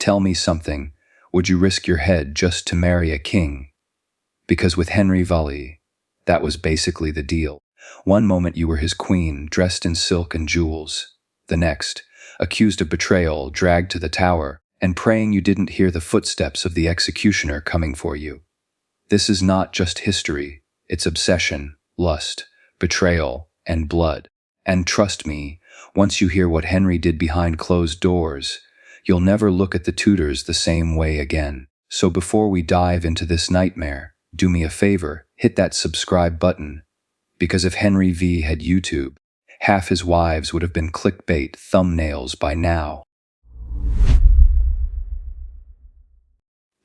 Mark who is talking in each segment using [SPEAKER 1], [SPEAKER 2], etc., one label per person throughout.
[SPEAKER 1] Tell me something. Would you risk your head just to marry a king? Because with Henry VIII, that was basically the deal. One moment you were his queen, dressed in silk and jewels. The next, accused of betrayal, dragged to the tower, and praying you didn't hear the footsteps of the executioner coming for you. This is not just history, it's obsession, lust, betrayal, and blood. And trust me, once you hear what Henry did behind closed doors, you'll never look at the Tudors the same way again. So before we dive into this nightmare, do me a favor, hit that subscribe button. Because if Henry V had YouTube, half his wives would have been clickbait thumbnails by now.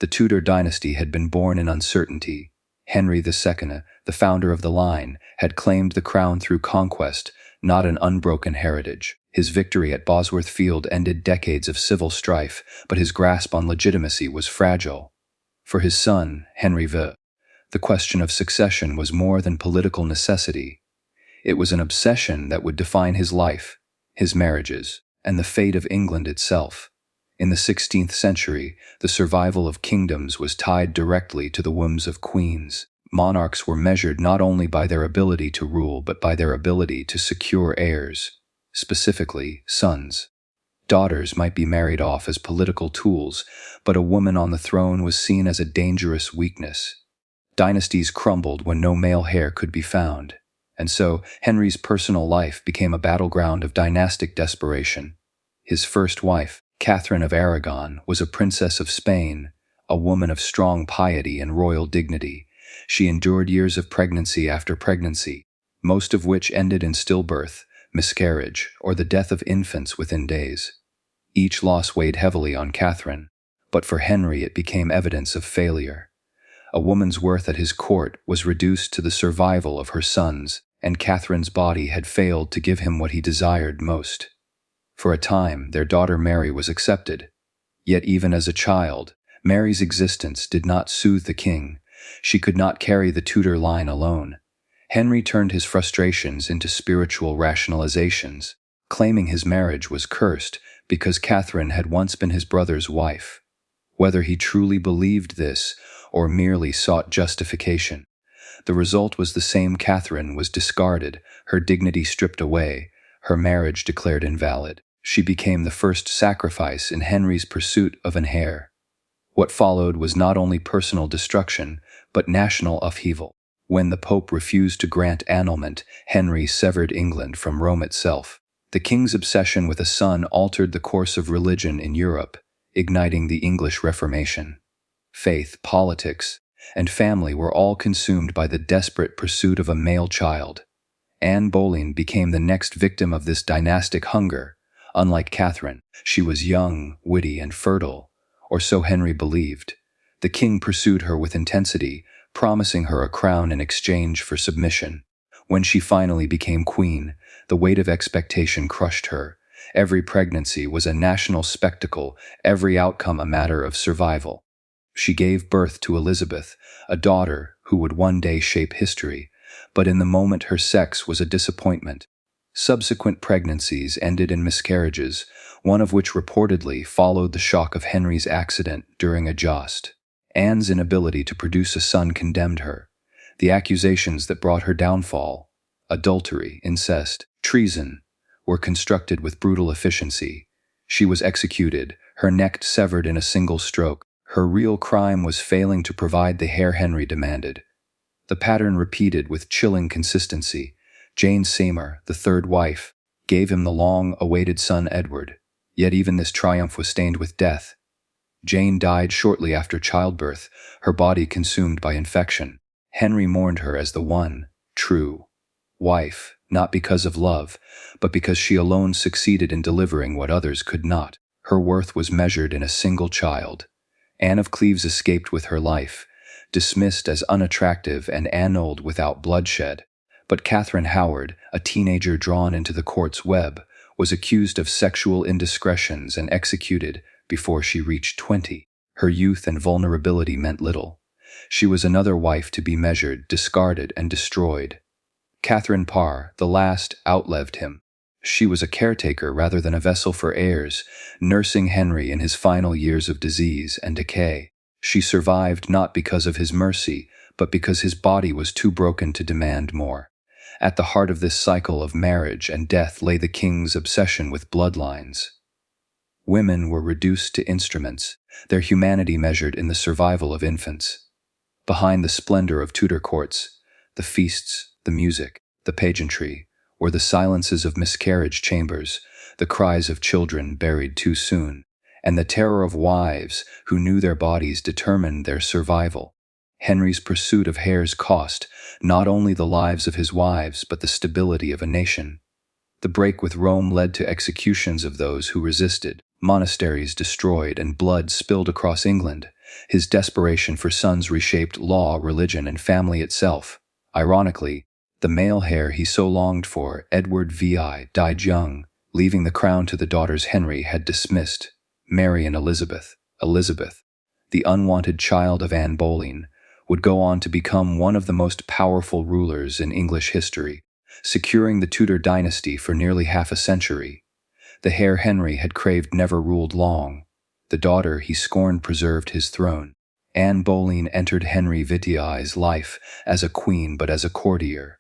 [SPEAKER 1] The Tudor dynasty had been born in uncertainty. Henry II, the founder of the line, had claimed the crown through conquest, not an unbroken heritage. His victory at Bosworth Field ended decades of civil strife, but his grasp on legitimacy was fragile. For his son, Henry VIII, the question of succession was more than political necessity. It was an obsession that would define his life, his marriages, and the fate of England itself. In the 16th century, the survival of kingdoms was tied directly to the wombs of queens. Monarchs were measured not only by their ability to rule but by their ability to secure heirs, specifically sons. Daughters might be married off as political tools, but a woman on the throne was seen as a dangerous weakness. Dynasties crumbled when no male heir could be found, and so Henry's personal life became a battleground of dynastic desperation. His first wife, Catherine of Aragon, was a princess of Spain, a woman of strong piety and royal dignity. She endured years of pregnancy after pregnancy, most of which ended in stillbirth, miscarriage, or the death of infants within days. Each loss weighed heavily on Catherine, but for Henry it became evidence of failure. A woman's worth at his court was reduced to the survival of her sons, and Catherine's body had failed to give him what he desired most. For a time, their daughter Mary was accepted. Yet even as a child, Mary's existence did not soothe the king. She could not carry the Tudor line alone. Henry turned his frustrations into spiritual rationalizations, claiming his marriage was cursed because Catherine had once been his brother's wife. Whether he truly believed this or merely sought justification, the result was the same. Catherine was discarded, her dignity stripped away, her marriage declared invalid. She became the first sacrifice in Henry's pursuit of an heir. What followed was not only personal destruction, but national upheaval. When the Pope refused to grant annulment, Henry severed England from Rome itself. The king's obsession with a son altered the course of religion in Europe, igniting the English Reformation. Faith, politics, and family were all consumed by the desperate pursuit of a male child. Anne Boleyn became the next victim of this dynastic hunger. Unlike Catherine, she was young, witty, and fertile, or so Henry believed. The king pursued her with intensity, promising her a crown in exchange for submission. When she finally became queen, the weight of expectation crushed her. Every pregnancy was a national spectacle, every outcome a matter of survival. She gave birth to Elizabeth, a daughter who would one day shape history, but in the moment her sex was a disappointment. Subsequent pregnancies ended in miscarriages, one of which reportedly followed the shock of Henry's accident during a joust. Anne's inability to produce a son condemned her. The accusations that brought her downfall, adultery, incest, treason, were constructed with brutal efficiency. She was executed, her neck severed in a single stroke. Her real crime was failing to provide the heir Henry demanded. The pattern repeated with chilling consistency. Jane Seymour, the third wife, gave him the long-awaited son Edward, yet even this triumph was stained with death. Jane died shortly after childbirth, her body consumed by infection. Henry mourned her as the one, true, wife, not because of love, but because she alone succeeded in delivering what others could not. Her worth was measured in a single child. Anne of Cleves escaped with her life, dismissed as unattractive and annulled without bloodshed. But Catherine Howard, a teenager drawn into the court's web, was accused of sexual indiscretions and executed before she reached 20. Her youth and vulnerability meant little. She was another wife to be measured, discarded, and destroyed. Catherine Parr, the last, outlived him. She was a caretaker rather than a vessel for heirs, nursing Henry in his final years of disease and decay. She survived not because of his mercy, but because his body was too broken to demand more. At the heart of this cycle of marriage and death lay the king's obsession with bloodlines. Women were reduced to instruments, their humanity measured in the survival of infants. Behind the splendor of Tudor courts, the feasts, the music, the pageantry, were the silences of miscarriage chambers, the cries of children buried too soon, and the terror of wives who knew their bodies determined their survival. Henry's pursuit of heirs cost not only the lives of his wives but the stability of a nation. The break with Rome led to executions of those who resisted, monasteries destroyed, and blood spilled across England. His desperation for sons reshaped law, religion, and family itself. Ironically, the male heir he so longed for, Edward VI, died young, leaving the crown to the daughters Henry had dismissed, Mary and Elizabeth. Elizabeth, the unwanted child of Anne Boleyn, would go on to become one of the most powerful rulers in English history, securing the Tudor dynasty for nearly half a century. The heir Henry had craved never ruled long. The daughter he scorned preserved his throne. Anne Boleyn entered Henry VIII's life as a queen but as a courtier.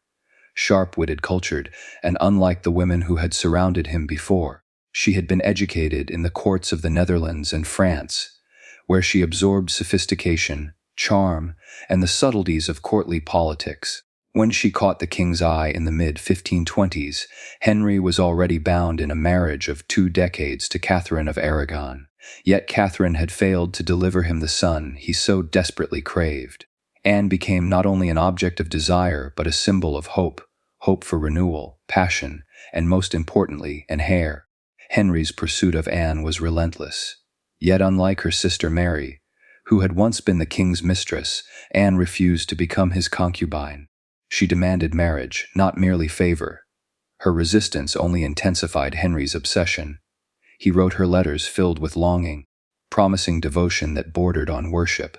[SPEAKER 1] Sharp-witted, cultured, and unlike the women who had surrounded him before, she had been educated in the courts of the Netherlands and France, where she absorbed sophistication, charm, and the subtleties of courtly politics. When she caught the king's eye in the mid-1520s, Henry was already bound in a marriage of 2 decades to Catherine of Aragon. Yet Catherine had failed to deliver him the son he so desperately craved. Anne became not only an object of desire but a symbol of hope for renewal, passion, and most importantly, an heir. Henry's pursuit of Anne was relentless. Yet unlike her sister Mary, who had once been the king's mistress, Anne refused to become his concubine. She demanded marriage, not merely favor. Her resistance only intensified Henry's obsession. He wrote her letters filled with longing, promising devotion that bordered on worship.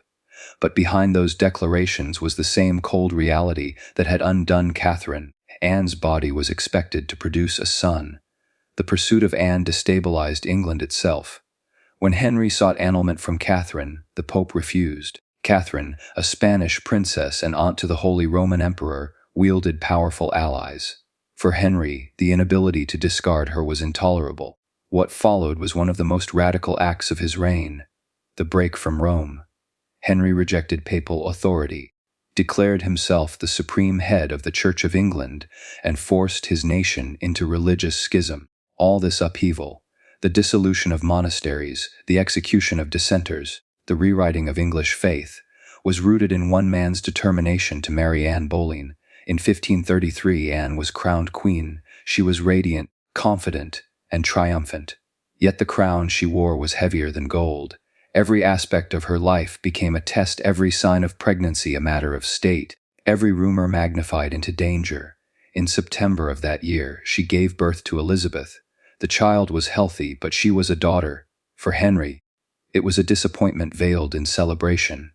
[SPEAKER 1] But behind those declarations was the same cold reality that had undone Catherine. Anne's body was expected to produce a son. The pursuit of Anne destabilized England itself. When Henry sought annulment from Catherine, the Pope refused. Catherine, a Spanish princess and aunt to the Holy Roman Emperor, wielded powerful allies. For Henry, the inability to discard her was intolerable. What followed was one of the most radical acts of his reign, the break from Rome. Henry rejected papal authority, declared himself the supreme head of the Church of England, and forced his nation into religious schism. All this upheaval, the dissolution of monasteries, the execution of dissenters, the rewriting of English faith, was rooted in one man's determination to marry Anne Boleyn. In 1533, Anne was crowned queen. She was radiant, confident, and triumphant. Yet the crown she wore was heavier than gold. Every aspect of her life became a test, every sign of pregnancy a matter of state, every rumor magnified into danger. In September of that year, she gave birth to Elizabeth. The child was healthy, but she was a daughter. For Henry, it was a disappointment veiled in celebration.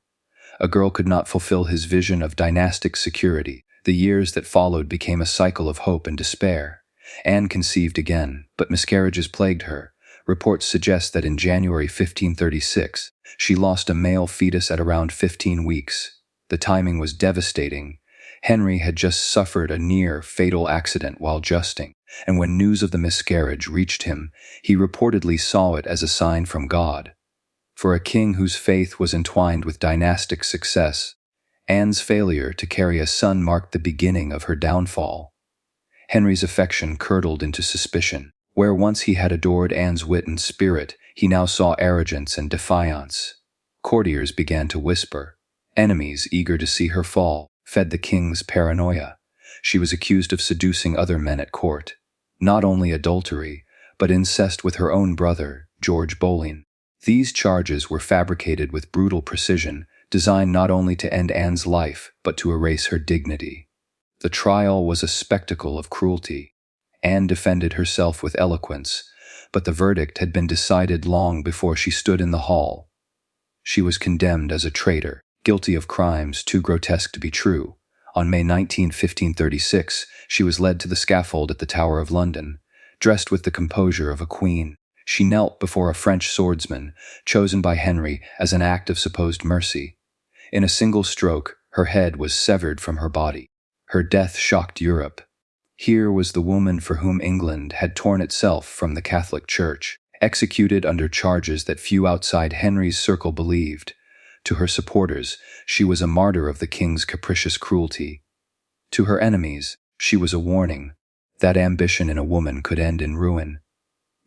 [SPEAKER 1] A girl could not fulfill his vision of dynastic security. The years that followed became a cycle of hope and despair. Anne conceived again, but miscarriages plagued her. Reports suggest that in January 1536, she lost a male fetus at around 15 weeks. The timing was devastating. Henry had just suffered a near-fatal accident while justing, and when news of the miscarriage reached him, he reportedly saw it as a sign from God. For a king whose faith was entwined with dynastic success, Anne's failure to carry a son marked the beginning of her downfall. Henry's affection curdled into suspicion. Where once he had adored Anne's wit and spirit, he now saw arrogance and defiance. Courtiers began to whisper. Enemies, eager to see her fall, fed the king's paranoia. She was accused of seducing other men at court. Not only adultery, but incest with her own brother, George Boleyn. These charges were fabricated with brutal precision, designed not only to end Anne's life, but to erase her dignity. The trial was a spectacle of cruelty. Anne defended herself with eloquence, but the verdict had been decided long before she stood in the hall. She was condemned as a traitor, guilty of crimes too grotesque to be true. On May 19, 1536, she was led to the scaffold at the Tower of London. Dressed with the composure of a queen, she knelt before a French swordsman, chosen by Henry as an act of supposed mercy. In a single stroke, her head was severed from her body. Her death shocked Europe. Here was the woman for whom England had torn itself from the Catholic Church, executed under charges that few outside Henry's circle believed. To her supporters, she was a martyr of the king's capricious cruelty. To her enemies, she was a warning that ambition in a woman could end in ruin.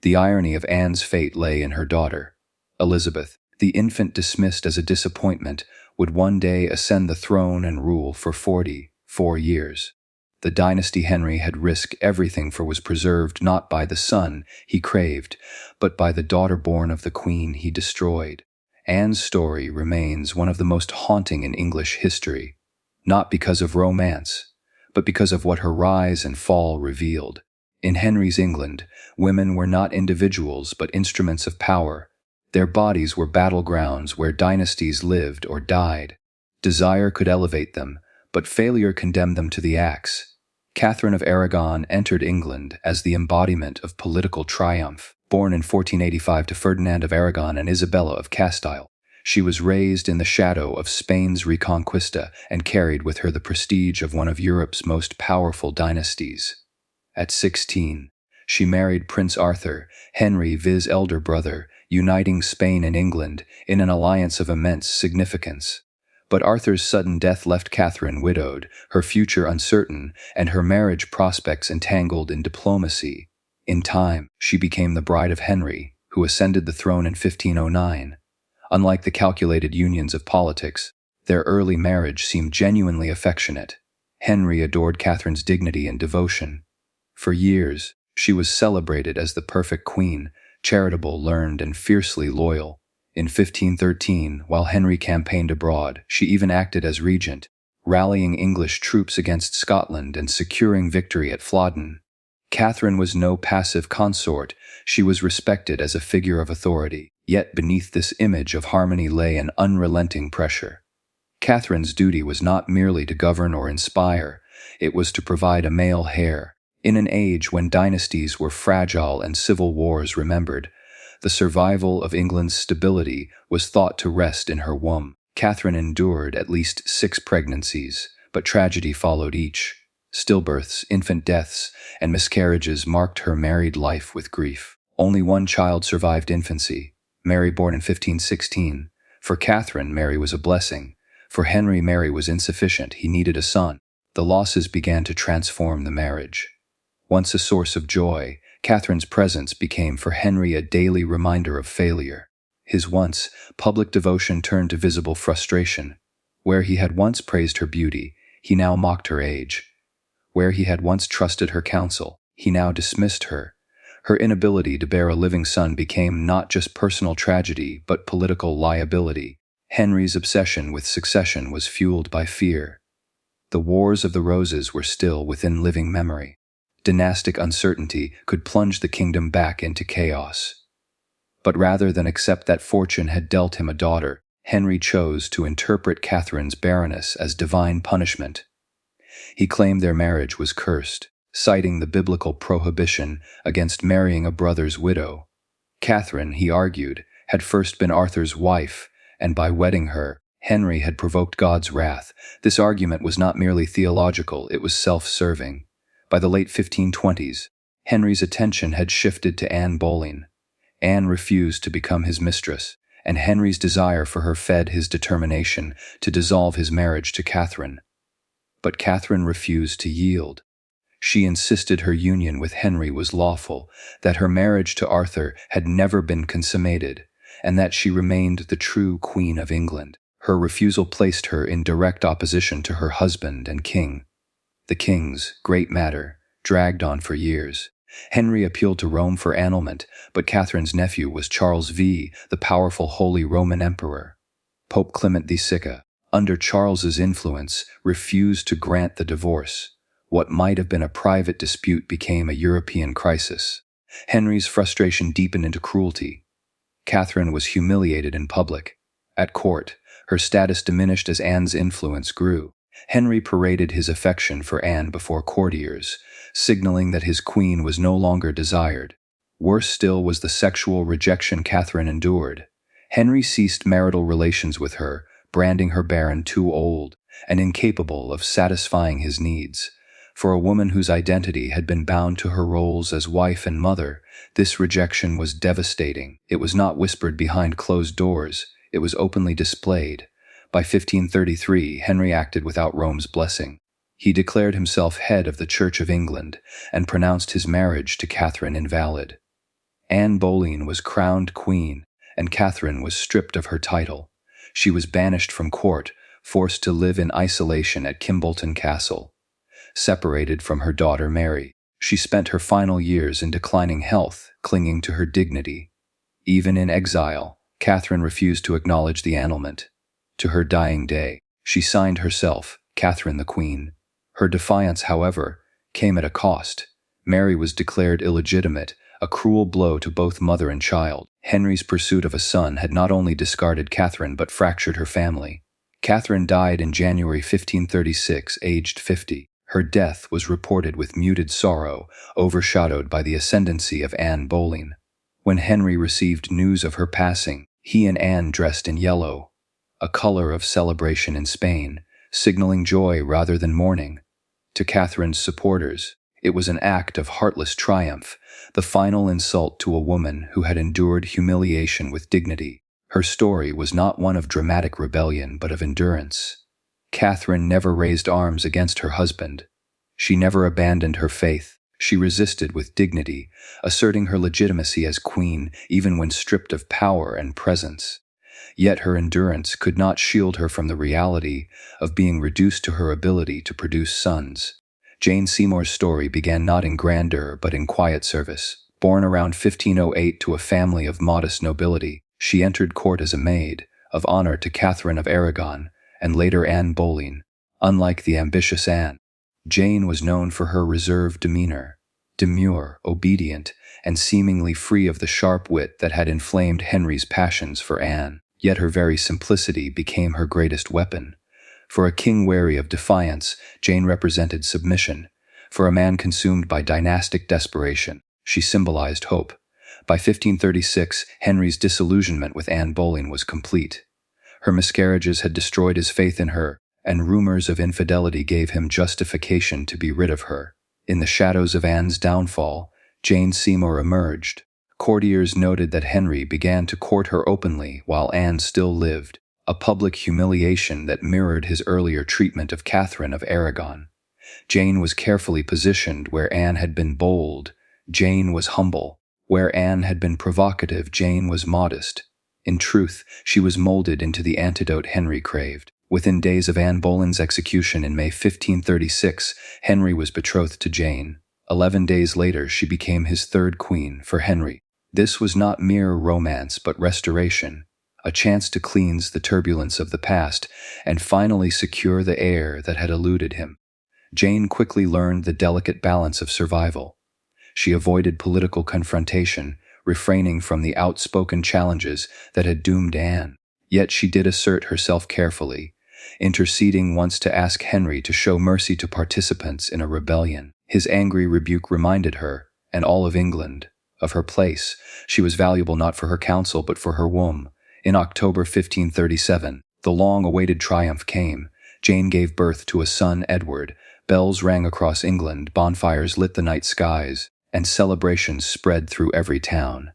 [SPEAKER 1] The irony of Anne's fate lay in her daughter. Elizabeth, the infant dismissed as a disappointment, would one day ascend the throne and rule for 44 years. The dynasty Henry had risked everything for was preserved not by the son he craved, but by the daughter born of the queen he destroyed. Anne's story remains one of the most haunting in English history, not because of romance, but because of what her rise and fall revealed. In Henry's England, women were not individuals but instruments of power. Their bodies were battlegrounds where dynasties lived or died. Desire could elevate them, but failure condemned them to the axe. Catherine of Aragon entered England as the embodiment of political triumph. Born in 1485 to Ferdinand of Aragon and Isabella of Castile, she was raised in the shadow of Spain's Reconquista and carried with her the prestige of one of Europe's most powerful dynasties. At 16, she married Prince Arthur, Henry VI's elder brother, uniting Spain and England in an alliance of immense significance. But Arthur's sudden death left Catherine widowed, her future uncertain, and her marriage prospects entangled in diplomacy. In time, she became the bride of Henry, who ascended the throne in 1509. Unlike the calculated unions of politics, their early marriage seemed genuinely affectionate. Henry adored Catherine's dignity and devotion. For years, she was celebrated as the perfect queen, charitable, learned, and fiercely loyal. In 1513, while Henry campaigned abroad, she even acted as regent, rallying English troops against Scotland and securing victory at Flodden. Catherine was no passive consort, she was respected as a figure of authority, yet beneath this image of harmony lay an unrelenting pressure. Catherine's duty was not merely to govern or inspire, it was to provide a male heir. In an age when dynasties were fragile and civil wars remembered, the survival of England's stability was thought to rest in her womb. Catherine endured at least 6 pregnancies, but tragedy followed each. Stillbirths, infant deaths, and miscarriages marked her married life with grief. Only one child survived infancy, Mary, born in 1516. For Catherine, Mary was a blessing. For Henry, Mary was insufficient. He needed a son. The losses began to transform the marriage. Once a source of joy, Catherine's presence became for Henry a daily reminder of failure. His once public devotion turned to visible frustration. Where he had once praised her beauty, he now mocked her age. Where he had once trusted her counsel, he now dismissed her. Her inability to bear a living son became not just personal tragedy, but political liability. Henry's obsession with succession was fueled by fear. The Wars of the Roses were still within living memory. Dynastic uncertainty could plunge the kingdom back into chaos. But rather than accept that fortune had dealt him a daughter, Henry chose to interpret Catherine's barrenness as divine punishment. He claimed their marriage was cursed, citing the biblical prohibition against marrying a brother's widow. Catherine, he argued, had first been Arthur's wife, and by wedding her, Henry had provoked God's wrath. This argument was not merely theological, it was self-serving. By the late 1520s, Henry's attention had shifted to Anne Boleyn. Anne refused to become his mistress, and Henry's desire for her fed his determination to dissolve his marriage to Catherine. But Catherine refused to yield. She insisted her union with Henry was lawful, that her marriage to Arthur had never been consummated, and that she remained the true Queen of England. Her refusal placed her in direct opposition to her husband and king. The king's great matter dragged on for years. Henry appealed to Rome for annulment, but Catherine's nephew was Charles V, the powerful Holy Roman Emperor. Pope Clement VI, under Charles's influence, refused to grant the divorce. What might have been a private dispute became a European crisis. Henry's frustration deepened into cruelty. Catherine was humiliated in public. At court, her status diminished as Anne's influence grew. Henry paraded his affection for Anne before courtiers, signaling that his queen was no longer desired. Worse still was the sexual rejection Catherine endured. Henry ceased marital relations with her, branding her barren, too old, and incapable of satisfying his needs. For a woman whose identity had been bound to her roles as wife and mother, this rejection was devastating. It was not whispered behind closed doors, it was openly displayed. By 1533, Henry acted without Rome's blessing. He declared himself head of the Church of England and pronounced his marriage to Catherine invalid. Anne Boleyn was crowned queen, and Catherine was stripped of her title. She was banished from court, forced to live in isolation at Kimbolton Castle. Separated from her daughter Mary, she spent her final years in declining health, clinging to her dignity. Even in exile, Catherine refused to acknowledge the annulment. To her dying day, she signed herself, Catherine the Queen. Her defiance, however, came at a cost. Mary was declared illegitimate, a cruel blow to both mother and child. Henry's pursuit of a son had not only discarded Catherine but fractured her family. Catherine died in January 1536, aged 50. Her death was reported with muted sorrow, overshadowed by the ascendancy of Anne Boleyn. When Henry received news of her passing, he and Anne dressed in yellow, a color of celebration in Spain, signaling joy rather than mourning. To Catherine's supporters, it was an act of heartless triumph, the final insult to a woman who had endured humiliation with dignity. Her story was not one of dramatic rebellion but of endurance. Catherine never raised arms against her husband. She never abandoned her faith. She resisted with dignity, asserting her legitimacy as queen even when stripped of power and presence. Yet her endurance could not shield her from the reality of being reduced to her ability to produce sons. Jane Seymour's story began not in grandeur but in quiet service. Born around 1508 to a family of modest nobility, she entered court as a maid, of honor to Catherine of Aragon, and later Anne Boleyn. Unlike the ambitious Anne, Jane was known for her reserved demeanor, demure, obedient, and seemingly free of the sharp wit that had inflamed Henry's passions for Anne. Yet her very simplicity became her greatest weapon. For a king wary of defiance, Jane represented submission. For a man consumed by dynastic desperation, she symbolized hope. By 1536, Henry's disillusionment with Anne Boleyn was complete. Her miscarriages had destroyed his faith in her, and rumors of infidelity gave him justification to be rid of her. In the shadows of Anne's downfall, Jane Seymour emerged. Courtiers noted that Henry began to court her openly while Anne still lived, a public humiliation that mirrored his earlier treatment of Catherine of Aragon. Jane was carefully positioned where Anne had been bold. Jane was humble. Where Anne had been provocative, Jane was modest. In truth, she was molded into the antidote Henry craved. Within days of Anne Boleyn's execution in May 1536, Henry was betrothed to Jane. 11 days later, she became his third queen. For Henry, this was not mere romance but restoration, a chance to cleanse the turbulence of the past and finally secure the heir that had eluded him. Jane quickly learned the delicate balance of survival. She avoided political confrontation, refraining from the outspoken challenges that had doomed Anne. Yet she did assert herself carefully, interceding once to ask Henry to show mercy to participants in a rebellion. His angry rebuke reminded her, and all of England, of her place. She was valuable not for her counsel but for her womb. In October 1537, the long-awaited triumph came. Jane gave birth to a son, Edward. Bells rang across England, bonfires lit the night skies, and celebrations spread through every town.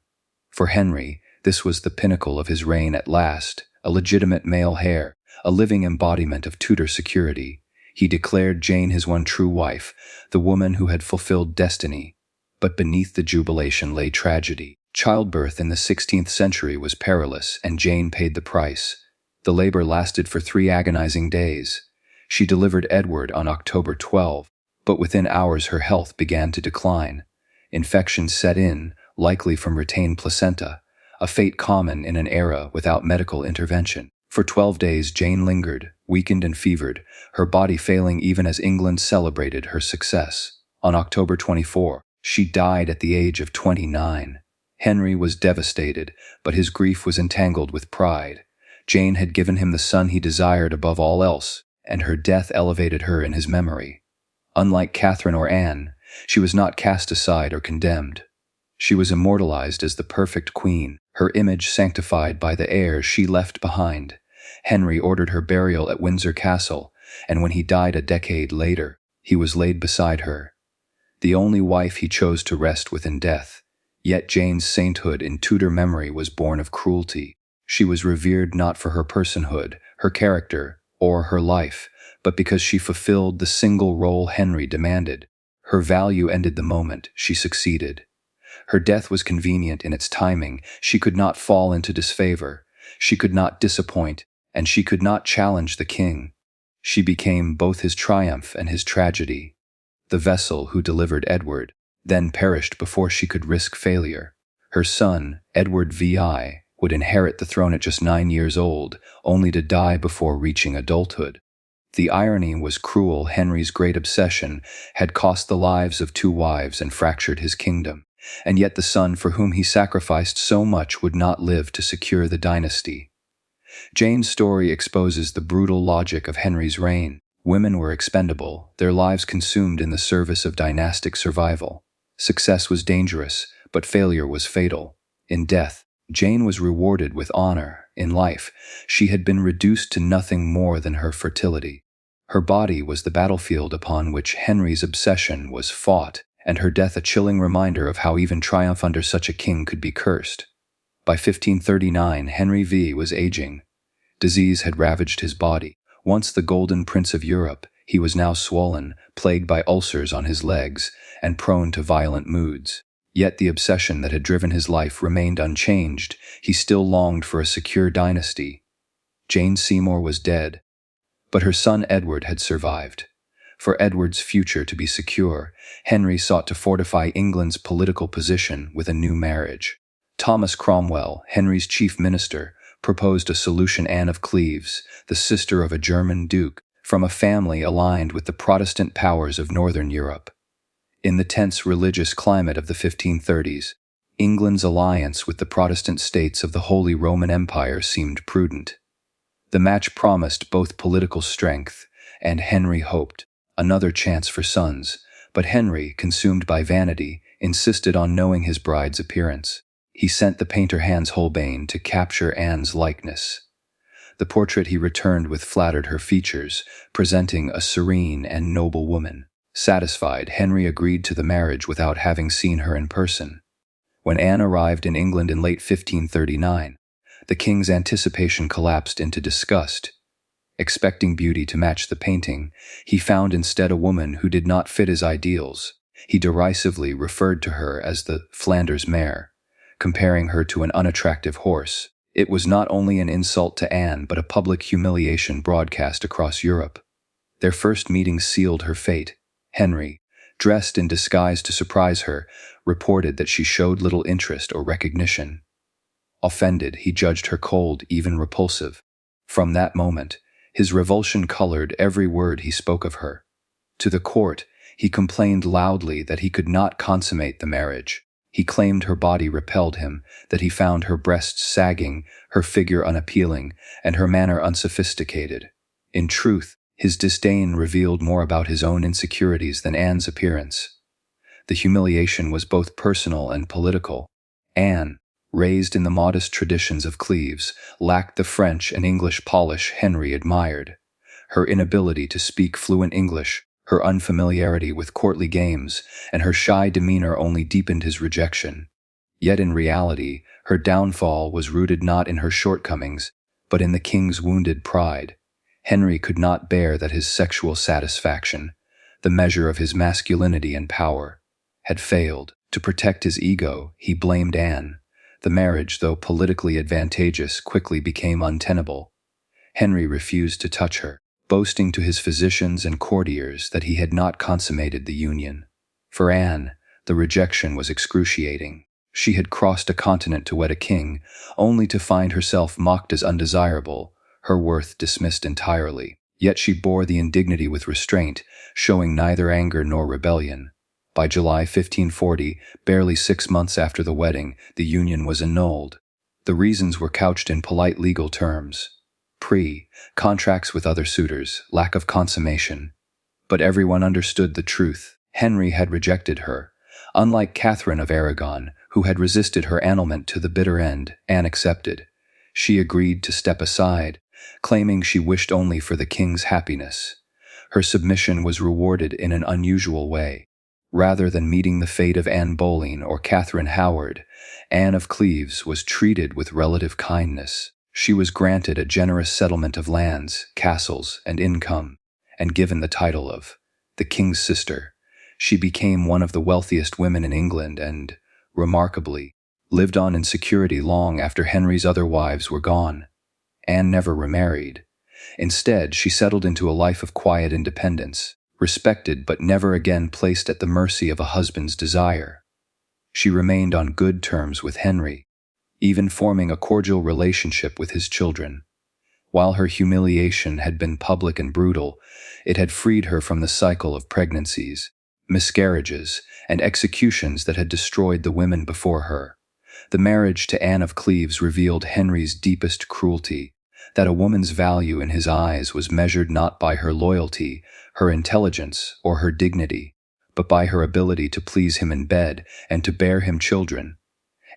[SPEAKER 1] For Henry, this was the pinnacle of his reign at last, a legitimate male heir, a living embodiment of Tudor security. He declared Jane his one true wife, the woman who had fulfilled destiny. But beneath the jubilation lay tragedy. Childbirth in the 16th century was perilous, and Jane paid the price. The labor lasted for 3 agonizing days. She delivered Edward on October 12, but within hours her health began to decline. Infections set in, likely from retained placenta, a fate common in an era without medical intervention. For 12 days Jane lingered, weakened and fevered, her body failing even as England celebrated her success. On October 24, she died at the age of 29. Henry was devastated, but his grief was entangled with pride. Jane had given him the son he desired above all else, and her death elevated her in his memory. Unlike Catherine or Anne, she was not cast aside or condemned. She was immortalized as the perfect queen, her image sanctified by the heirs she left behind. Henry ordered her burial at Windsor Castle, and when he died a decade later, he was laid beside her, the only wife he chose to rest with in death. Yet Jane's sainthood in Tudor memory was born of cruelty. She was revered not for her personhood, her character, or her life, but because she fulfilled the single role Henry demanded. Her value ended the moment she succeeded. Her death was convenient in its timing. She could not fall into disfavor. She could not disappoint, and she could not challenge the king. She became both his triumph and his tragedy. The vessel who delivered Edward then perished before she could risk failure. Her son, Edward VI, would inherit the throne at just 9 years old, only to die before reaching adulthood. The irony was cruel. Henry's great obsession had cost the lives of 2 wives and fractured his kingdom, and yet the son for whom he sacrificed so much would not live to secure the dynasty. Jane's story exposes the brutal logic of Henry's reign. Women were expendable, their lives consumed in the service of dynastic survival. Success was dangerous, but failure was fatal. In death, Jane was rewarded with honor. In life, she had been reduced to nothing more than her fertility. Her body was the battlefield upon which Henry's obsession was fought, and her death a chilling reminder of how even triumph under such a king could be cursed. By 1539, Henry VIII was aging. Disease had ravaged his body. Once the golden prince of Europe, he was now swollen, plagued by ulcers on his legs, and prone to violent moods. Yet the obsession that had driven his life remained unchanged. He still longed for a secure dynasty. Jane Seymour was dead, but her son Edward had survived. For Edward's future to be secure, Henry sought to fortify England's political position with a new marriage. Thomas Cromwell, Henry's chief minister, proposed a solution. Anne of Cleves, the sister of a German duke, from a family aligned with the Protestant powers of Northern Europe. In the tense religious climate of the 1530s, England's alliance with the Protestant states of the Holy Roman Empire seemed prudent. The match promised both political strength, and Henry hoped another chance for sons, but Henry, consumed by vanity, insisted on knowing his bride's appearance. He sent the painter Hans Holbein to capture Anne's likeness. The portrait he returned with flattered her features, presenting a serene and noble woman. Satisfied, Henry agreed to the marriage without having seen her in person. When Anne arrived in England in late 1539, the king's anticipation collapsed into disgust. Expecting beauty to match the painting, he found instead a woman who did not fit his ideals. He derisively referred to her as the Flanders mare, comparing her to an unattractive horse. It was not only an insult to Anne, but a public humiliation broadcast across Europe. Their first meeting sealed her fate. Henry, dressed in disguise to surprise her, reported that she showed little interest or recognition. Offended, he judged her cold, even repulsive. From that moment, his revulsion colored every word he spoke of her. To the court, he complained loudly that he could not consummate the marriage. He claimed her body repelled him, that he found her breasts sagging, her figure unappealing, and her manner unsophisticated. In truth, his disdain revealed more about his own insecurities than Anne's appearance. The humiliation was both personal and political. Anne, raised in the modest traditions of Cleves, lacked the French and English polish Henry admired. Her inability to speak fluent English, her unfamiliarity with courtly games, and her shy demeanor only deepened his rejection. Yet in reality, her downfall was rooted not in her shortcomings, but in the king's wounded pride. Henry could not bear that his sexual satisfaction, the measure of his masculinity and power, had failed. To protect his ego, he blamed Anne. The marriage, though politically advantageous, quickly became untenable. Henry refused to touch her, boasting to his physicians and courtiers that he had not consummated the union. For Anne, the rejection was excruciating. She had crossed a continent to wed a king, only to find herself mocked as undesirable, her worth dismissed entirely. Yet she bore the indignity with restraint, showing neither anger nor rebellion. By July 1540, barely 6 months after the wedding, the union was annulled. The reasons were couched in polite legal terms. Contracts with other suitors, lack of consummation. But everyone understood the truth. Henry had rejected her. Unlike Catherine of Aragon, who had resisted her annulment to the bitter end, Anne accepted. She agreed to step aside, claiming she wished only for the king's happiness. Her submission was rewarded in an unusual way. Rather than meeting the fate of Anne Boleyn or Catherine Howard, Anne of Cleves was treated with relative kindness. She was granted a generous settlement of lands, castles, and income, and given the title of the King's Sister. She became one of the wealthiest women in England and, remarkably, lived on in security long after Henry's other wives were gone. Anne never remarried. Instead, she settled into a life of quiet independence, respected but never again placed at the mercy of a husband's desire. She remained on good terms with Henry, even forming a cordial relationship with his children. While her humiliation had been public and brutal, it had freed her from the cycle of pregnancies, miscarriages, and executions that had destroyed the women before her. The marriage to Anne of Cleves revealed Henry's deepest cruelty, that a woman's value in his eyes was measured not by her loyalty, her intelligence, or her dignity, but by her ability to please him in bed and to bear him children.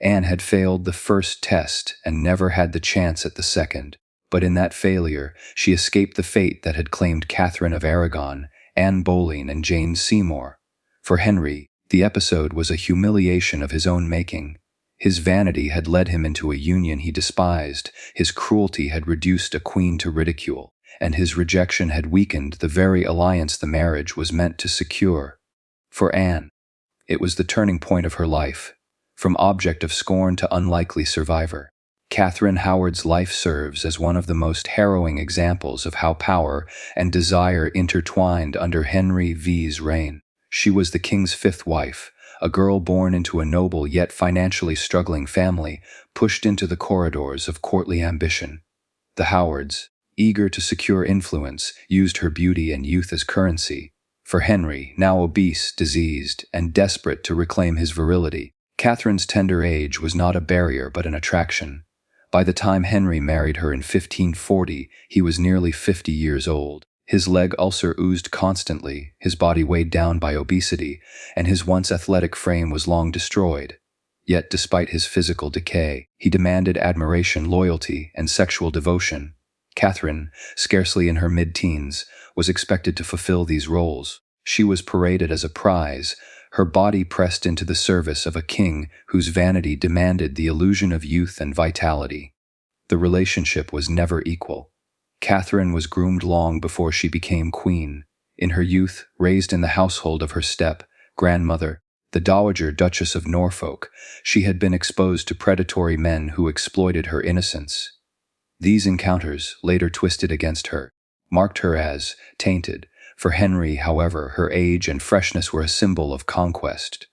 [SPEAKER 1] Anne had failed the first test and never had the chance at the second, but in that failure she escaped the fate that had claimed Catherine of Aragon, Anne Boleyn, and Jane Seymour. For Henry, the episode was a humiliation of his own making. His vanity had led him into a union he despised, his cruelty had reduced a queen to ridicule, and his rejection had weakened the very alliance the marriage was meant to secure. For Anne, it was the turning point of her life, from object of scorn to unlikely survivor. Catherine Howard's life serves as one of the most harrowing examples of how power and desire intertwined under Henry VII's reign. She was the king's fifth wife, a girl born into a noble yet financially struggling family, pushed into the corridors of courtly ambition. The Howards, eager to secure influence, used her beauty and youth as currency. For Henry, now obese, diseased, and desperate to reclaim his virility, Catherine's tender age was not a barrier but an attraction. By the time Henry married her in 1540, he was nearly 50 years old. His leg ulcer oozed constantly, his body weighed down by obesity, and his once athletic frame was long destroyed. Yet despite his physical decay, he demanded admiration, loyalty, and sexual devotion. Catherine, scarcely in her mid-teens, was expected to fulfill these roles. She was paraded as a prize, her body pressed into the service of a king whose vanity demanded the illusion of youth and vitality. The relationship was never equal. Catherine was groomed long before she became queen. In her youth, raised in the household of her step-grandmother, the Dowager Duchess of Norfolk, she had been exposed to predatory men who exploited her innocence. These encounters, later twisted against her, marked her as tainted. For Henry, however, her age and freshness were a symbol of conquest.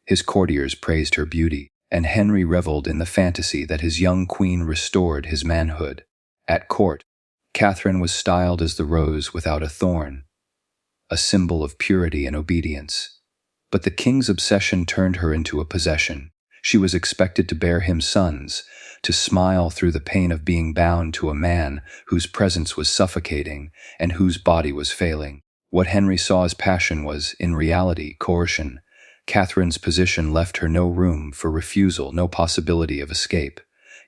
[SPEAKER 1] His courtiers praised her beauty, and Henry reveled in the fantasy that his young queen restored his manhood. At court, Catherine was styled as the rose without a thorn, a symbol of purity and obedience. But the king's obsession turned her into a possession. She was expected to bear him sons, to smile through the pain of being bound to a man whose presence was suffocating and whose body was failing. What Henry saw as passion was, in reality, coercion. Catherine's position left her no room for refusal, no possibility of escape.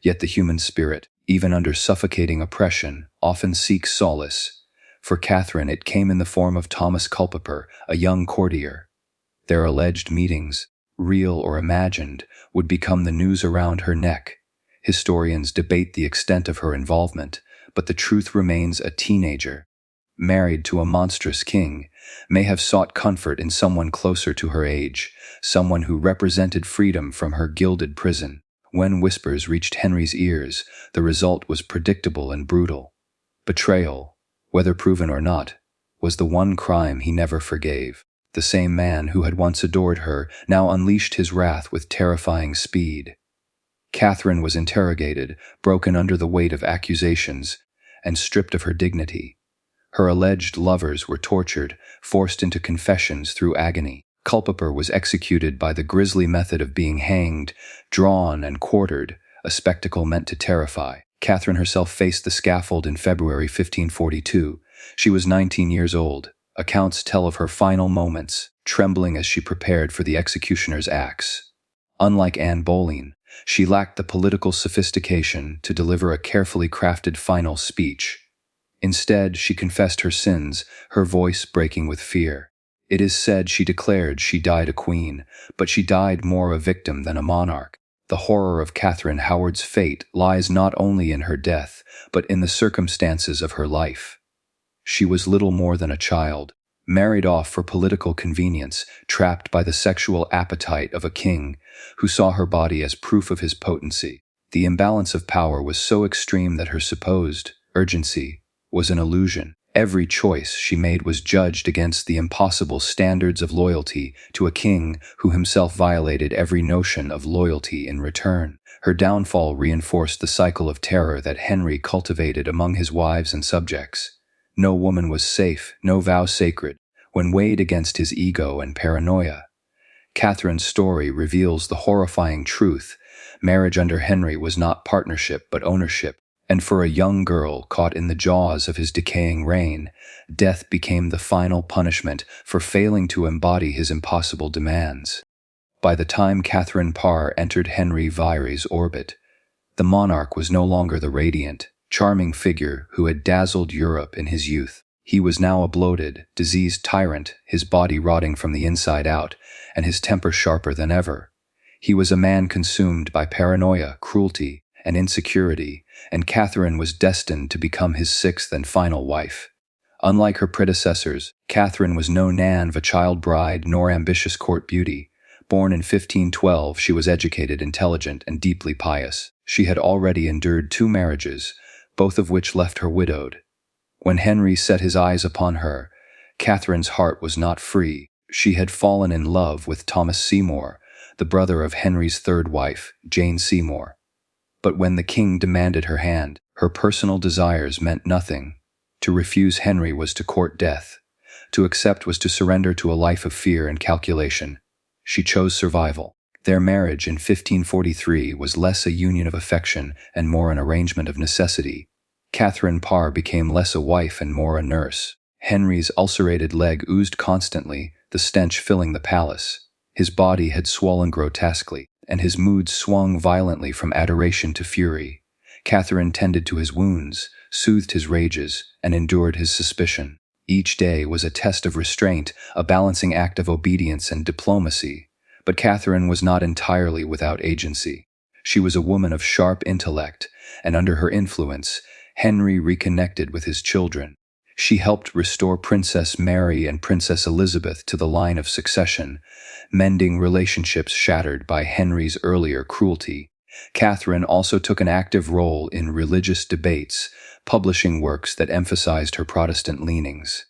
[SPEAKER 1] Yet the human spirit, even under suffocating oppression, often seeks solace. For Catherine, it came in the form of Thomas Culpeper, a young courtier. Their alleged meetings, real or imagined, would become the noose around her neck. Historians debate the extent of her involvement, but the truth remains a teenager, married to a monstrous king, may have sought comfort in someone closer to her age, someone who represented freedom from her gilded prison. When whispers reached Henry's ears, the result was predictable and brutal. Betrayal, whether proven or not, was the one crime he never forgave. The same man who had once adored her now unleashed his wrath with terrifying speed. Catherine was interrogated, broken under the weight of accusations, and stripped of her dignity. Her alleged lovers were tortured, forced into confessions through agony. Culpeper was executed by the grisly method of being hanged, drawn, and quartered, a spectacle meant to terrify. Catherine herself faced the scaffold in February 1542. She was 19 years old. Accounts tell of her final moments, trembling as she prepared for the executioner's axe. Unlike Anne Boleyn, she lacked the political sophistication to deliver a carefully crafted final speech. Instead, she confessed her sins, her voice breaking with fear. It is said she declared she died a queen, but she died more a victim than a monarch. The horror of Catherine Howard's fate lies not only in her death, but in the circumstances of her life. She was little more than a child, married off for political convenience, trapped by the sexual appetite of a king who saw her body as proof of his potency. The imbalance of power was so extreme that her supposed urgency was an illusion. Every choice she made was judged against the impossible standards of loyalty to a king who himself violated every notion of loyalty in return. Her downfall reinforced the cycle of terror that Henry cultivated among his wives and subjects. No woman was safe, no vow sacred, when weighed against his ego and paranoia. Catherine's story reveals the horrifying truth. Marriage under Henry was not partnership but ownership, and for a young girl caught in the jaws of his decaying reign, death became the final punishment for failing to embody his impossible demands. By the time Catherine Parr entered Henry VIII's orbit, the monarch was no longer the radiant, charming figure who had dazzled Europe in his youth. He was now a bloated, diseased tyrant, his body rotting from the inside out, and his temper sharper than ever. He was a man consumed by paranoia, cruelty, and insecurity, and Catherine was destined to become his sixth and final wife. Unlike her predecessors, Catherine was no nan of a child bride nor ambitious court beauty. Born in 1512, she was educated, intelligent, and deeply pious. She had already endured 2 marriages, both of which left her widowed. When Henry set his eyes upon her, Catherine's heart was not free. She had fallen in love with Thomas Seymour, the brother of Henry's third wife, Jane Seymour. But when the king demanded her hand, her personal desires meant nothing. To refuse Henry was to court death. To accept was to surrender to a life of fear and calculation. She chose survival. Their marriage in 1543 was less a union of affection and more an arrangement of necessity. Catherine Parr became less a wife and more a nurse. Henry's ulcerated leg oozed constantly, the stench filling the palace. His body had swollen grotesquely, and his mood swung violently from adoration to fury. Catherine tended to his wounds, soothed his rages, and endured his suspicion. Each day was a test of restraint, a balancing act of obedience and diplomacy. But Catherine was not entirely without agency. She was a woman of sharp intellect, and under her influence, Henry reconnected with his children. She helped restore Princess Mary and Princess Elizabeth to the line of succession, mending relationships shattered by Henry's earlier cruelty. Catherine also took an active role in religious debates, publishing works that emphasized her Protestant leanings.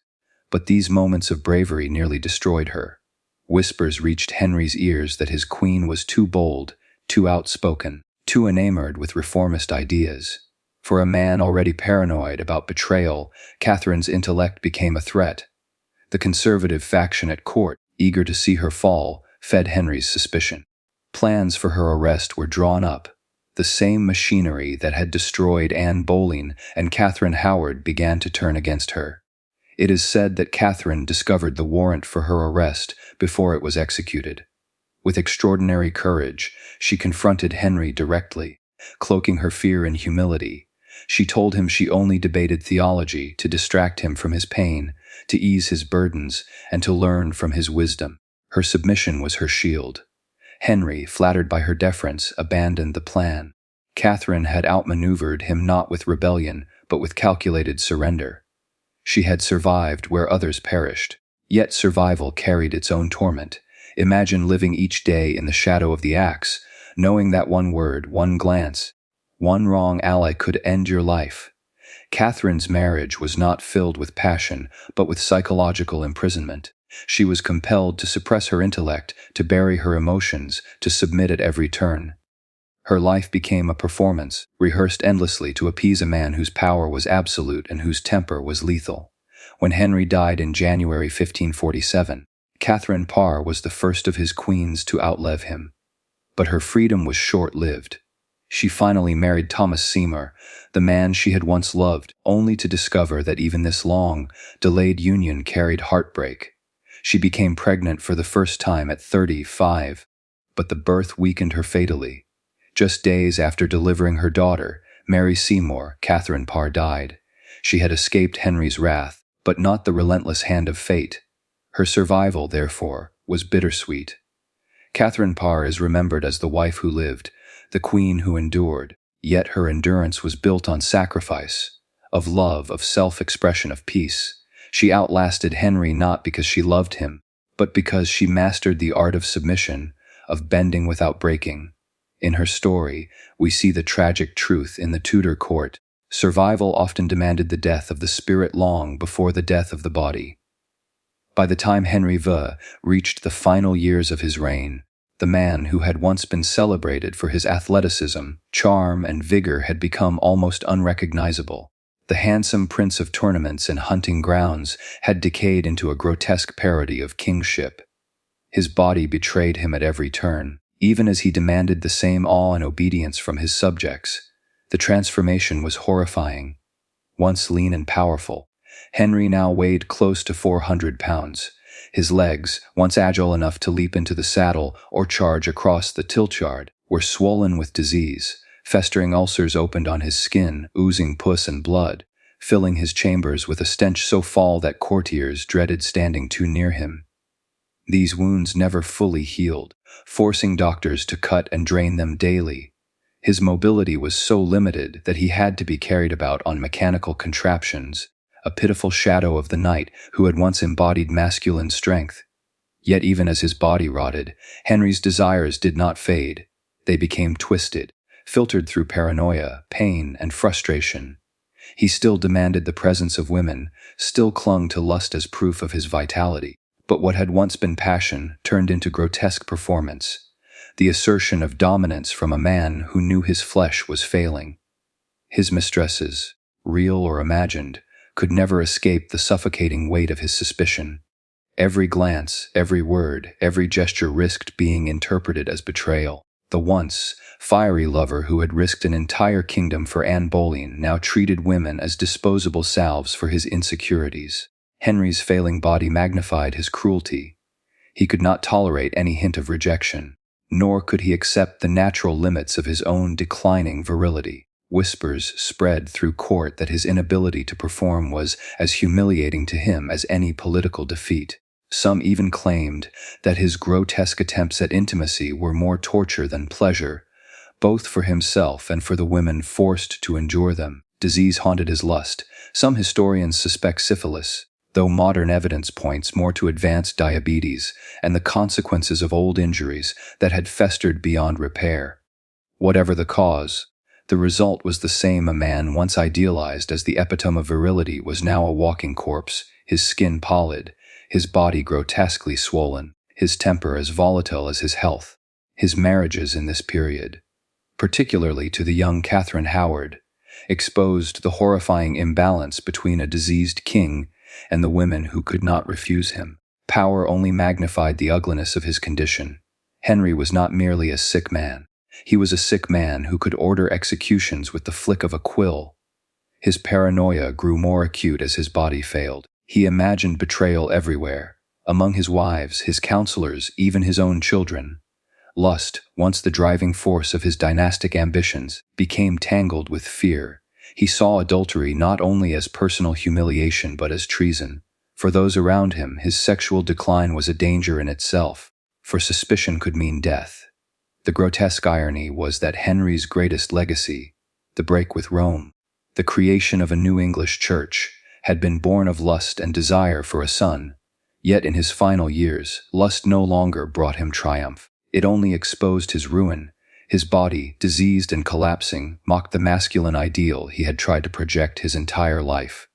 [SPEAKER 1] But these moments of bravery nearly destroyed her. Whispers reached Henry's ears that his queen was too bold, too outspoken, too enamored with reformist ideas. For a man already paranoid about betrayal, Catherine's intellect became a threat. The conservative faction at court, eager to see her fall, fed Henry's suspicion. Plans for her arrest were drawn up. The same machinery that had destroyed Anne Boleyn and Catherine Howard began to turn against her. It is said that Catherine discovered the warrant for her arrest before it was executed. With extraordinary courage, she confronted Henry directly, cloaking her fear in humility. She told him she only debated theology to distract him from his pain, to ease his burdens, and to learn from his wisdom. Her submission was her shield. Henry, flattered by her deference, abandoned the plan. Catherine had outmaneuvered him not with rebellion, but with calculated surrender. She had survived where others perished. Yet survival carried its own torment. Imagine living each day in the shadow of the axe, knowing that one word, one glance, one wrong ally could end your life. Catherine's marriage was not filled with passion, but with psychological imprisonment. She was compelled to suppress her intellect, to bury her emotions, to submit at every turn. Her life became a performance, rehearsed endlessly to appease a man whose power was absolute and whose temper was lethal. When Henry died in January 1547, Catherine Parr was the first of his queens to outlive him. But her freedom was short-lived. She finally married Thomas Seymour, the man she had once loved, only to discover that even this long, delayed union carried heartbreak. She became pregnant for the first time at 35, but the birth weakened her fatally. Just days after delivering her daughter, Mary Seymour, Catherine Parr, died. She had escaped Henry's wrath, but not the relentless hand of fate. Her survival, therefore, was bittersweet. Catherine Parr is remembered as the wife who lived, the queen who endured, yet her endurance was built on sacrifice, of love, of self-expression, of peace. She outlasted Henry not because she loved him, but because she mastered the art of submission, of bending without breaking. In her story, we see the tragic truth in the Tudor court. Survival often demanded the death of the spirit long before the death of the body. By the time Henry VIII reached the final years of his reign, the man who had once been celebrated for his athleticism, charm, and vigor had become almost unrecognizable. The handsome prince of tournaments and hunting grounds had decayed into a grotesque parody of kingship. His body betrayed him at every turn, even as he demanded the same awe and obedience from his subjects. The transformation was horrifying. Once lean and powerful, Henry now weighed close to 400 pounds. His legs, once agile enough to leap into the saddle or charge across the tiltyard, were swollen with disease. Festering ulcers opened on his skin, oozing pus and blood, filling his chambers with a stench so foul that courtiers dreaded standing too near him. These wounds never fully healed, forcing doctors to cut and drain them daily. His mobility was so limited that he had to be carried about on mechanical contraptions, a pitiful shadow of the knight who had once embodied masculine strength. Yet even as his body rotted, Henry's desires did not fade. They became twisted, filtered through paranoia, pain, and frustration. He still demanded the presence of women, still clung to lust as proof of his vitality. But what had once been passion turned into grotesque performance, the assertion of dominance from a man who knew his flesh was failing. His mistresses, real or imagined, could never escape the suffocating weight of his suspicion. Every glance, every word, every gesture risked being interpreted as betrayal. The once fiery lover who had risked an entire kingdom for Anne Boleyn now treated women as disposable salves for his insecurities. Henry's failing body magnified his cruelty. He could not tolerate any hint of rejection, nor could he accept the natural limits of his own declining virility. Whispers spread through court that his inability to perform was as humiliating to him as any political defeat. Some even claimed that his grotesque attempts at intimacy were more torture than pleasure, both for himself and for the women forced to endure them. Disease haunted his lust. Some historians suspect syphilis, though modern evidence points more to advanced diabetes and the consequences of old injuries that had festered beyond repair. Whatever the cause, the result was the same. A man once idealized as the epitome of virility was now a walking corpse, his skin pallid, his body grotesquely swollen, his temper as volatile as his health. His marriages in this period, particularly to the young Catherine Howard, exposed the horrifying imbalance between a diseased king and the women who could not refuse him. Power only magnified the ugliness of his condition. Henry was not merely a sick man. He was a sick man who could order executions with the flick of a quill. His paranoia grew more acute as his body failed. He imagined betrayal everywhere, among his wives, his counselors, even his own children. Lust, once the driving force of his dynastic ambitions, became tangled with fear. He saw adultery not only as personal humiliation but as treason. For those around him, his sexual decline was a danger in itself, for suspicion could mean death. The grotesque irony was that Henry's greatest legacy, the break with Rome, the creation of a new English church, had been born of lust and desire for a son. Yet in his final years, lust no longer brought him triumph. It only exposed his ruin. His body, diseased and collapsing, mocked the masculine ideal he had tried to project his entire life.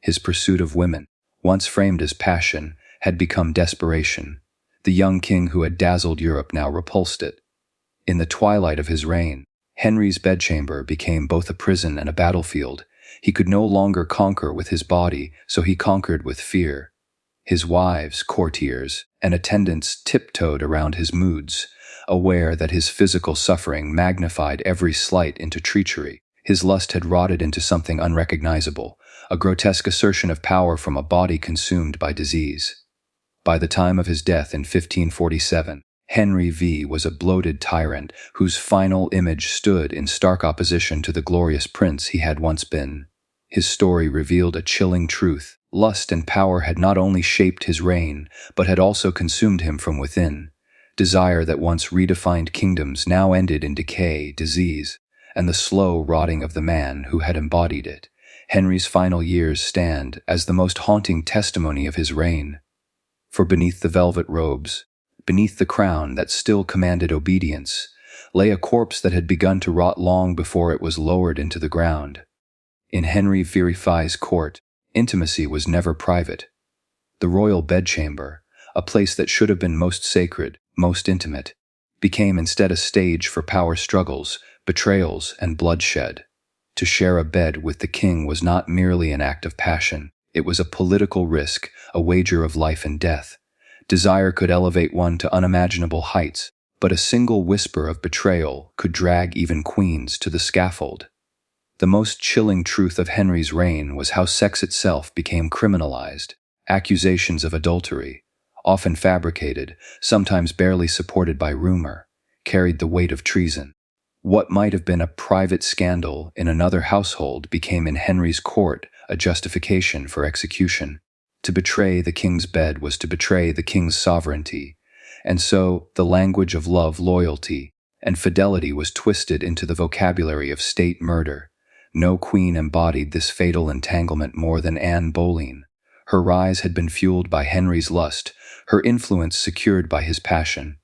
[SPEAKER 1] His pursuit of women, once framed as passion, had become desperation. The young king who had dazzled Europe now repulsed it. In the twilight of his reign, Henry's bedchamber became both a prison and a battlefield. He could no longer conquer with his body, so he conquered with fear. His wives, courtiers, and attendants tiptoed around his moods, aware that his physical suffering magnified every slight into treachery. His lust had rotted into something unrecognizable, a grotesque assertion of power from a body consumed by disease. By the time of his death in 1547, Henry VIII was a bloated tyrant whose final image stood in stark opposition to the glorious prince he had once been. His story revealed a chilling truth. Lust and power had not only shaped his reign, but had also consumed him from within. Desire that once redefined kingdoms now ended in decay, disease, and the slow rotting of the man who had embodied it. Henry's final years stand as the most haunting testimony of his reign. For beneath the velvet robes, beneath the crown that still commanded obedience, lay a corpse that had begun to rot long before it was lowered into the ground. In Henry VIII's court, intimacy was never private. The royal bedchamber, a place that should have been most sacred, most intimate, became instead a stage for power struggles, betrayals, and bloodshed. To share a bed with the king was not merely an act of passion, it was a political risk, a wager of life and death. Desire could elevate one to unimaginable heights, but a single whisper of betrayal could drag even queens to the scaffold. The most chilling truth of Henry's reign was how sex itself became criminalized. Accusations of adultery, often fabricated, sometimes barely supported by rumor, carried the weight of treason. What might have been a private scandal in another household became in Henry's court a justification for execution. To betray the king's bed was to betray the king's sovereignty, and so the language of love, loyalty, and fidelity was twisted into the vocabulary of state murder. No queen embodied this fatal entanglement more than Anne Boleyn. Her rise had been fueled by Henry's lust, her influence secured by his passion.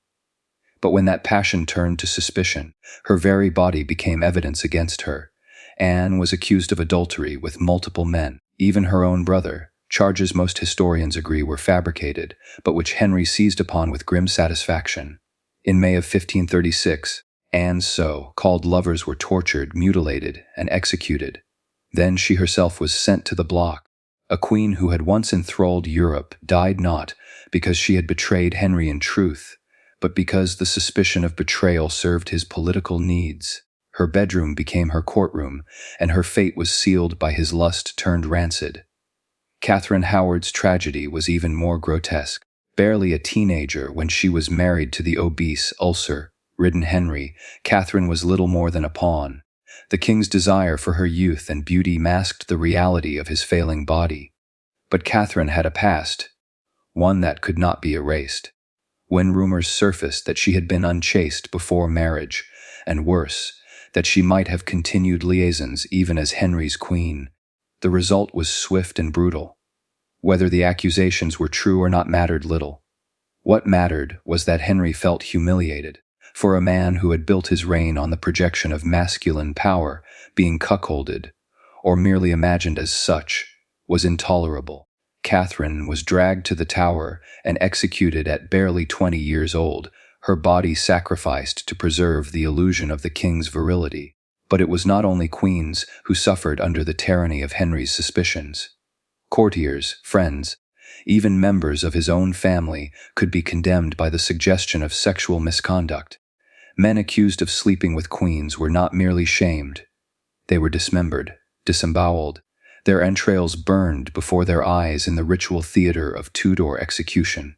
[SPEAKER 1] But when that passion turned to suspicion, her very body became evidence against her. Anne was accused of adultery with multiple men, even her own brother, charges most historians agree were fabricated, but which Henry seized upon with grim satisfaction. In May of 1536, Anne's so-called lovers were tortured, mutilated, and executed. Then she herself was sent to the block. A queen who had once enthralled Europe died not because she had betrayed Henry in truth, but because the suspicion of betrayal served his political needs. Her bedroom became her courtroom, and her fate was sealed by his lust turned rancid. Catherine Howard's tragedy was even more grotesque. Barely a teenager when she was married to the obese, ulcer-ridden Henry, Catherine was little more than a pawn. The king's desire for her youth and beauty masked the reality of his failing body. But Catherine had a past, one that could not be erased. When rumors surfaced that she had been unchaste before marriage, and worse, that she might have continued liaisons even as Henry's queen, the result was swift and brutal. Whether the accusations were true or not mattered little. What mattered was that Henry felt humiliated. For a man who had built his reign on the projection of masculine power, being cuckolded, or merely imagined as such, was intolerable. Catherine was dragged to the Tower and executed at barely 20 years old, her body sacrificed to preserve the illusion of the king's virility. But it was not only queens who suffered under the tyranny of Henry's suspicions. Courtiers, friends, even members of his own family could be condemned by the suggestion of sexual misconduct. Men accused of sleeping with queens were not merely shamed. They were dismembered, disemboweled, their entrails burned before their eyes in the ritual theater of Tudor execution.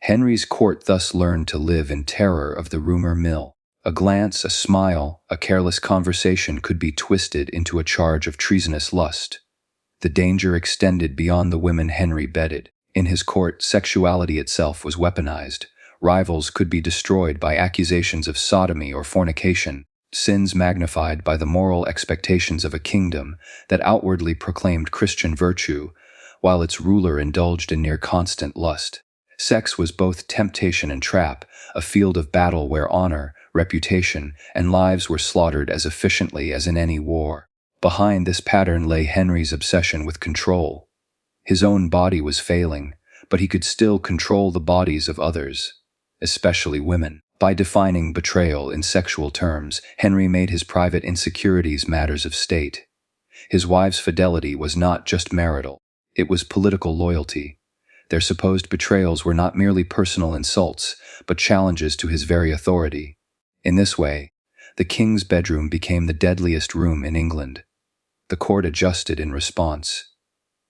[SPEAKER 1] Henry's court thus learned to live in terror of the rumor mill. A glance, a smile, a careless conversation could be twisted into a charge of treasonous lust. The danger extended beyond the women Henry bedded. In his court, sexuality itself was weaponized. Rivals could be destroyed by accusations of sodomy or fornication, sins magnified by the moral expectations of a kingdom that outwardly proclaimed Christian virtue, while its ruler indulged in near-constant lust. Sex was both temptation and trap, a field of battle where honor, reputation, and lives were slaughtered as efficiently as in any war. Behind this pattern lay Henry's obsession with control. His own body was failing, but he could still control the bodies of others, especially women. By defining betrayal in sexual terms, Henry made his private insecurities matters of state. His wife's fidelity was not just marital, it was political loyalty. Their supposed betrayals were not merely personal insults, but challenges to his very authority. In this way, the king's bedroom became the deadliest room in England. The court adjusted in response.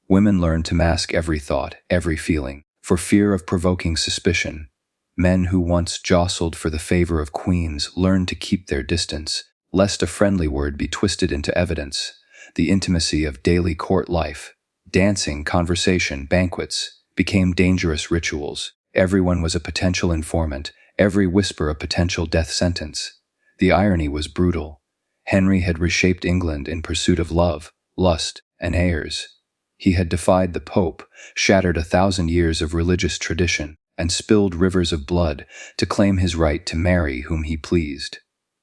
[SPEAKER 1] Women learned to mask every thought, every feeling, for fear of provoking suspicion. Men who once jostled for the favor of queens learned to keep their distance, lest a friendly word be twisted into evidence. The intimacy of daily court life, dancing, conversation, banquets, became dangerous rituals. Everyone was a potential informant, every whisper a potential death sentence. The irony was brutal. Henry had reshaped England in pursuit of love, lust, and heirs. He had defied the Pope, shattered 1,000 years of religious tradition, and spilled rivers of blood to claim his right to marry whom he pleased.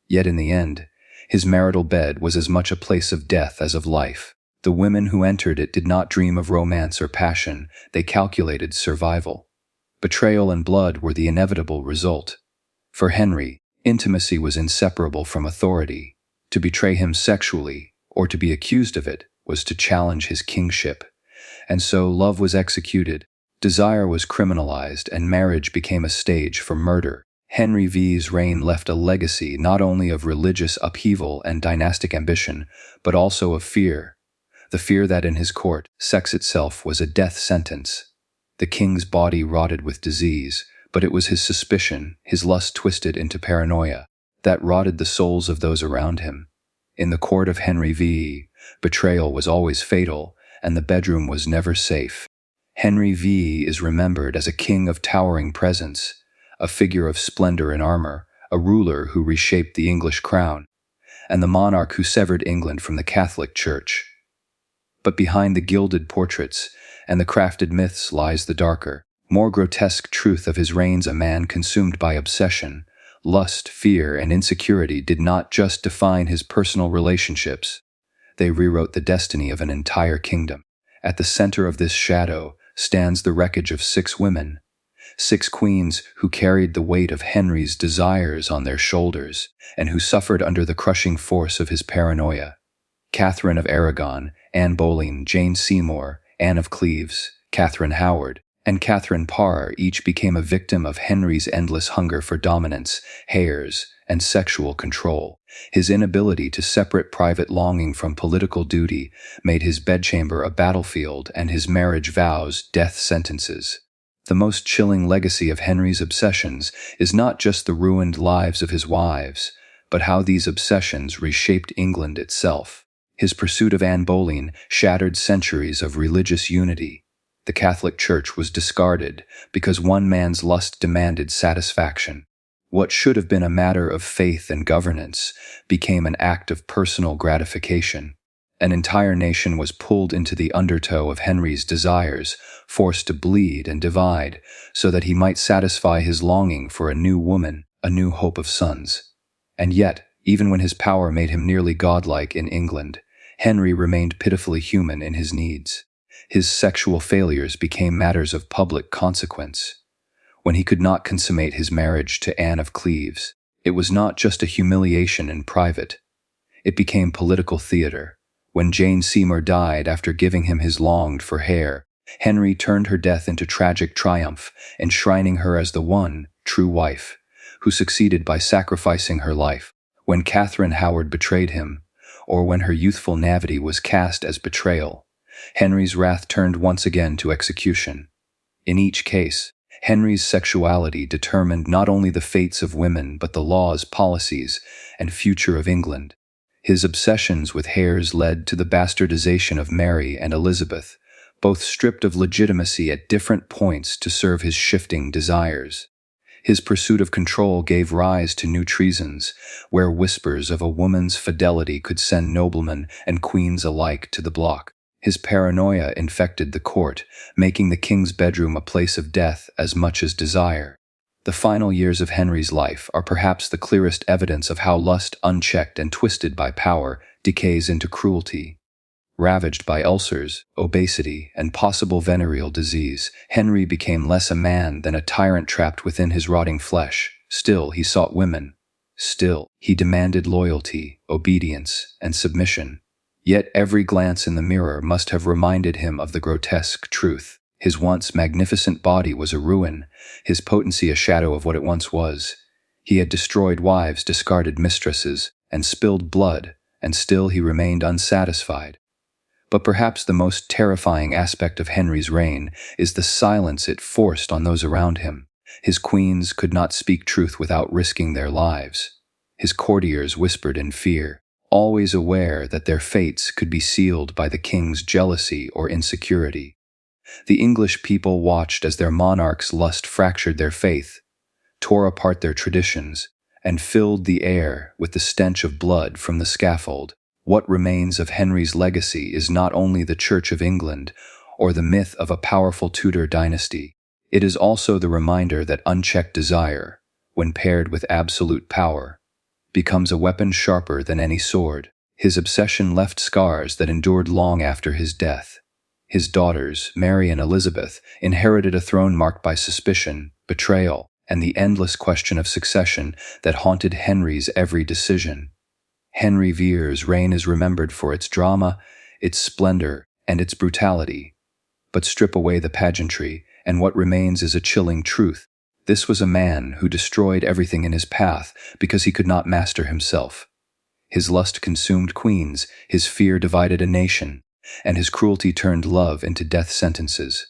[SPEAKER 1] Yet in the end, his marital bed was as much a place of death as of life. The women who entered it did not dream of romance or passion, they calculated survival. Betrayal and blood were the inevitable result. For Henry, intimacy was inseparable from authority. To betray him sexually, or to be accused of it, was to challenge his kingship. And so love was executed, desire was criminalized, and marriage became a stage for murder. Henry VIII's reign left a legacy not only of religious upheaval and dynastic ambition, but also of fear. The fear that in his court, sex itself was a death sentence. The king's body rotted with disease, but it was his suspicion, his lust twisted into paranoia, that rotted the souls of those around him. In the court of Henry VIII, betrayal was always fatal, and the bedroom was never safe. Henry VIII is remembered as a king of towering presence, a figure of splendor and armor, a ruler who reshaped the English crown, and the monarch who severed England from the Catholic Church. But behind the gilded portraits and the crafted myths lies the darker, more grotesque truth of his reigns. A man consumed by obsession, lust, fear, and insecurity did not just define his personal relationships. They rewrote the destiny of an entire kingdom. At the center of this shadow stands the wreckage of 6 women, 6 queens who carried the weight of Henry's desires on their shoulders and who suffered under the crushing force of his paranoia. Catherine of Aragon, Anne Boleyn, Jane Seymour, Anne of Cleves, Catherine Howard, and Catherine Parr each became a victim of Henry's endless hunger for dominance, heirs, and sexual control. His inability to separate private longing from political duty made his bedchamber a battlefield and his marriage vows death sentences. The most chilling legacy of Henry's obsessions is not just the ruined lives of his wives, but how these obsessions reshaped England itself. His pursuit of Anne Boleyn shattered centuries of religious unity. The Catholic Church was discarded because one man's lust demanded satisfaction. What should have been a matter of faith and governance became an act of personal gratification. An entire nation was pulled into the undertow of Henry's desires, forced to bleed and divide, so that he might satisfy his longing for a new woman, a new hope of sons. And yet, even when his power made him nearly godlike in England, Henry remained pitifully human in his needs. His sexual failures became matters of public consequence. When he could not consummate his marriage to Anne of Cleves, it was not just a humiliation in private. It became political theater. When Jane Seymour died after giving him his longed-for heir, Henry turned her death into tragic triumph, enshrining her as the one true wife, who succeeded by sacrificing her life. When Catherine Howard betrayed him, or when her youthful naivety was cast as betrayal, Henry's wrath turned once again to execution. In each case, Henry's sexuality determined not only the fates of women but the laws, policies, and future of England. His obsessions with heirs led to the bastardization of Mary and Elizabeth, both stripped of legitimacy at different points to serve his shifting desires. His pursuit of control gave rise to new treasons, where whispers of a woman's fidelity could send noblemen and queens alike to the block. His paranoia infected the court, making the king's bedroom a place of death as much as desire. The final years of Henry's life are perhaps the clearest evidence of how lust, unchecked and twisted by power, decays into cruelty. Ravaged by ulcers, obesity, and possible venereal disease, Henry became less a man than a tyrant trapped within his rotting flesh. Still, he sought women. Still, he demanded loyalty, obedience, and submission. Yet every glance in the mirror must have reminded him of the grotesque truth. His once magnificent body was a ruin, his potency a shadow of what it once was. He had destroyed wives, discarded mistresses, and spilled blood, and still he remained unsatisfied. But perhaps the most terrifying aspect of Henry's reign is the silence it forced on those around him. His queens could not speak truth without risking their lives. His courtiers whispered in fear, always aware that their fates could be sealed by the king's jealousy or insecurity. The English people watched as their monarch's lust fractured their faith, tore apart their traditions, and filled the air with the stench of blood from the scaffold. What remains of Henry's legacy is not only the Church of England or the myth of a powerful Tudor dynasty, it is also the reminder that unchecked desire, when paired with absolute power, becomes a weapon sharper than any sword. His obsession left scars that endured long after his death. His daughters, Mary and Elizabeth, inherited a throne marked by suspicion, betrayal, and the endless question of succession that haunted Henry's every decision. Henry VIII's reign is remembered for its drama, its splendor, and its brutality. But strip away the pageantry, and what remains is a chilling truth. This was a man who destroyed everything in his path because he could not master himself. His lust consumed queens, his fear divided a nation, and his cruelty turned love into death sentences.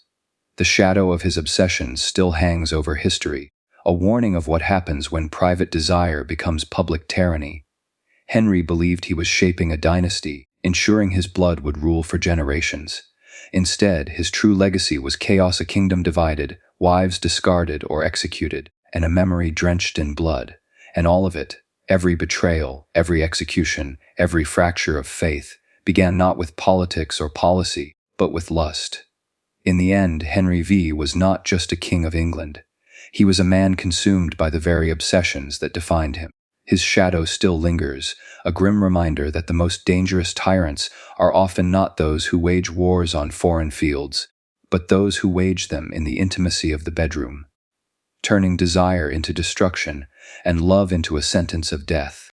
[SPEAKER 1] The shadow of his obsession still hangs over history, a warning of what happens when private desire becomes public tyranny. Henry believed he was shaping a dynasty, ensuring his blood would rule for generations. Instead, his true legacy was chaos, a kingdom divided, wives discarded or executed, and a memory drenched in blood. And all of it, every betrayal, every execution, every fracture of faith, began not with politics or policy, but with lust. In the end, Henry VIII was not just a king of England. He was a man consumed by the very obsessions that defined him. His shadow still lingers, a grim reminder that the most dangerous tyrants are often not those who wage wars on foreign fields, but those who wage them in the intimacy of the bedroom, turning desire into destruction and love into a sentence of death.